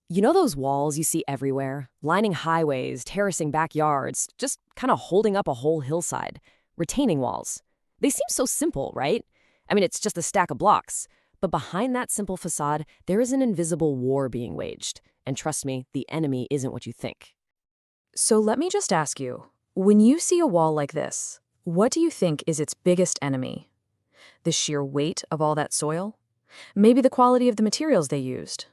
You know those walls you see everywhere, lining highways, terracing backyards, just kind of holding up a whole hillside? Retaining walls. They seem so simple, right? I mean, it's just a stack of blocks. But behind that simple facade, there is an invisible war being waged. And trust me, the enemy isn't what you think. So let me just ask you, when you see a wall like this, what do you think is its biggest enemy? The sheer weight of all that soil? Maybe the quality of the materials they used?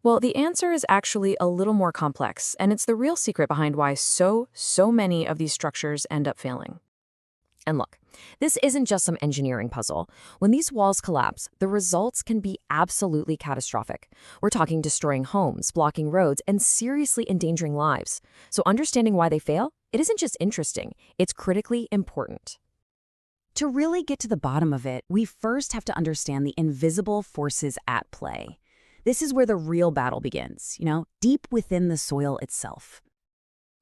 Well, the answer is actually a little more complex, and it's the real secret behind why so many of these structures end up failing. And look, this isn't just some engineering puzzle. When these walls collapse, the results can be absolutely catastrophic. We're talking destroying homes, blocking roads, and seriously endangering lives. So understanding why they fail, it isn't just interesting, it's critically important. To really get to the bottom of it, we first have to understand the invisible forces at play. This is where the real battle begins, deep within the soil itself.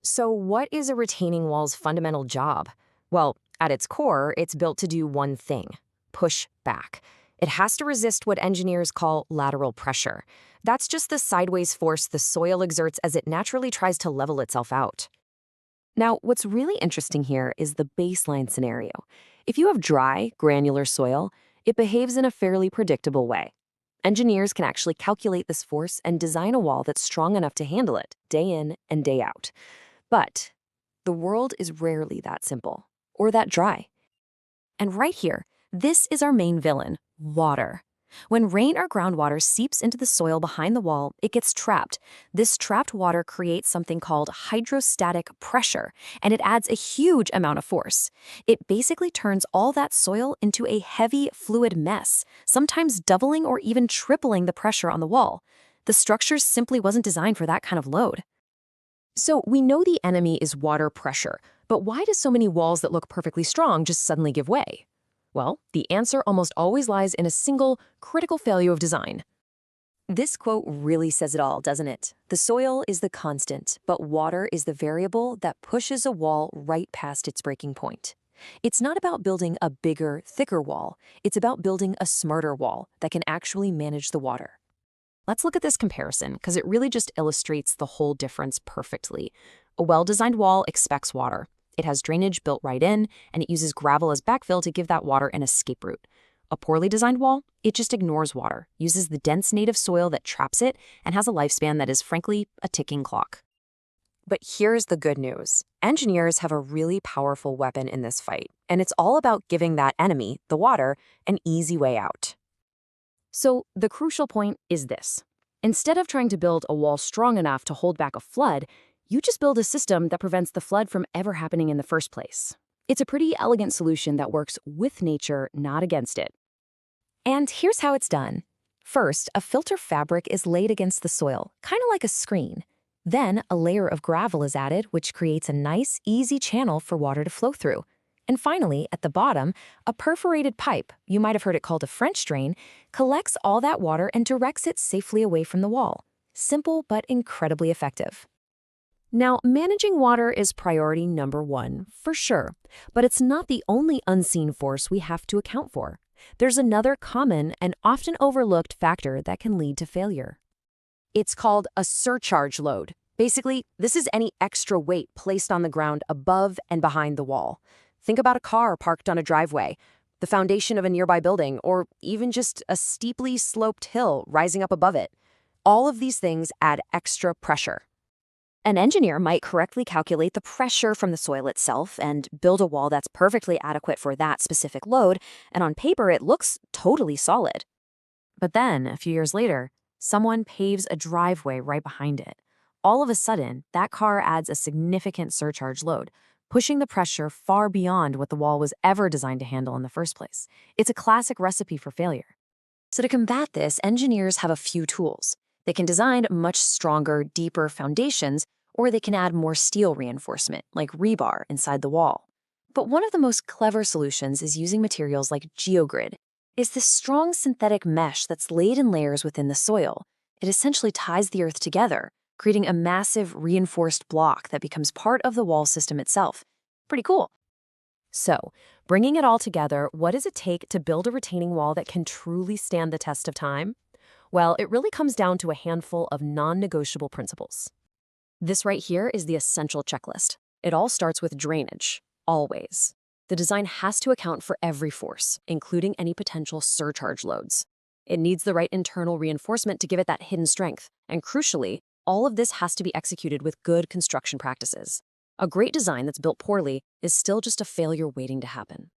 So what is a retaining wall's fundamental job? Well, at its core, it's built to do one thing: push back. It has to resist what engineers call lateral pressure. That's just the sideways force the soil exerts as it naturally tries to level itself out. Now, what's really interesting here is the baseline scenario. If you have dry, granular soil, it behaves in a fairly predictable way. Engineers can actually calculate this force and design a wall that's strong enough to handle it, day in and day out. But the world is rarely that simple, or that dry. And right here, this is our main villain: water. When rain or groundwater seeps into the soil behind the wall, it gets trapped. This trapped water creates something called hydrostatic pressure, and it adds a huge amount of force. It basically turns all that soil into a heavy, fluid mess, sometimes doubling or even tripling the pressure on the wall. The structure simply wasn't designed for that kind of load. So we know the enemy is water pressure, but why do so many walls that look perfectly strong just suddenly give way? Well, the answer almost always lies in a single, critical failure of design. This quote really says it all, doesn't it? The soil is the constant, but water is the variable that pushes a wall right past its breaking point. It's not about building a bigger, thicker wall. It's about building a smarter wall that can actually manage the water. Let's look at this comparison, because it really just illustrates the whole difference perfectly. A well-designed wall expects water. It has drainage built right in, and it uses gravel as backfill to give that water an escape route. A poorly designed wall, it just ignores water, uses the dense native soil that traps it, and has a lifespan that is, frankly, a ticking clock. But here's the good news. Engineers have a really powerful weapon in this fight, and it's all about giving that enemy, the water, an easy way out. So the crucial point is this. Instead of trying to build a wall strong enough to hold back a flood, you just build a system that prevents the flood from ever happening in the first place. It's a pretty elegant solution that works with nature, not against it. And here's how it's done. First, a filter fabric is laid against the soil, kind of like a screen. Then, a layer of gravel is added, which creates a nice, easy channel for water to flow through. And finally, at the bottom, a perforated pipe, you might have heard it called a French drain, collects all that water and directs it safely away from the wall. Simple, but incredibly effective. Now, managing water is priority number one, for sure, but it's not the only unseen force we have to account for. There's another common and often overlooked factor that can lead to failure. It's called a surcharge load. Basically, this is any extra weight placed on the ground above and behind the wall. Think about a car parked on a driveway, the foundation of a nearby building, or even just a steeply sloped hill rising up above it. All of these things add extra pressure. An engineer might correctly calculate the pressure from the soil itself and build a wall that's perfectly adequate for that specific load, and on paper it looks totally solid. But then, a few years later, someone paves a driveway right behind it. All of a sudden, that car adds a significant surcharge load, pushing the pressure far beyond what the wall was ever designed to handle in the first place. It's a classic recipe for failure. So to combat this, engineers have a few tools. They can design much stronger, deeper foundations, or they can add more steel reinforcement, like rebar, inside the wall. But one of the most clever solutions is using materials like geogrid. It's this strong synthetic mesh that's laid in layers within the soil. It essentially ties the earth together, creating a massive reinforced block that becomes part of the wall system itself. Pretty cool. So, bringing it all together, what does it take to build a retaining wall that can truly stand the test of time? Well, it really comes down to a handful of non-negotiable principles. This right here is the essential checklist. It all starts with drainage, always. The design has to account for every force, including any potential surcharge loads. It needs the right internal reinforcement to give it that hidden strength, and crucially, all of this has to be executed with good construction practices. A great design that's built poorly is still just a failure waiting to happen.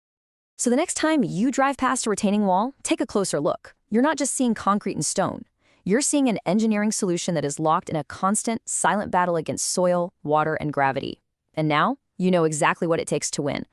So the next time you drive past a retaining wall, take a closer look. You're not just seeing concrete and stone. You're seeing an engineering solution that is locked in a constant, silent battle against soil, water, and gravity. And now, you know exactly what it takes to win.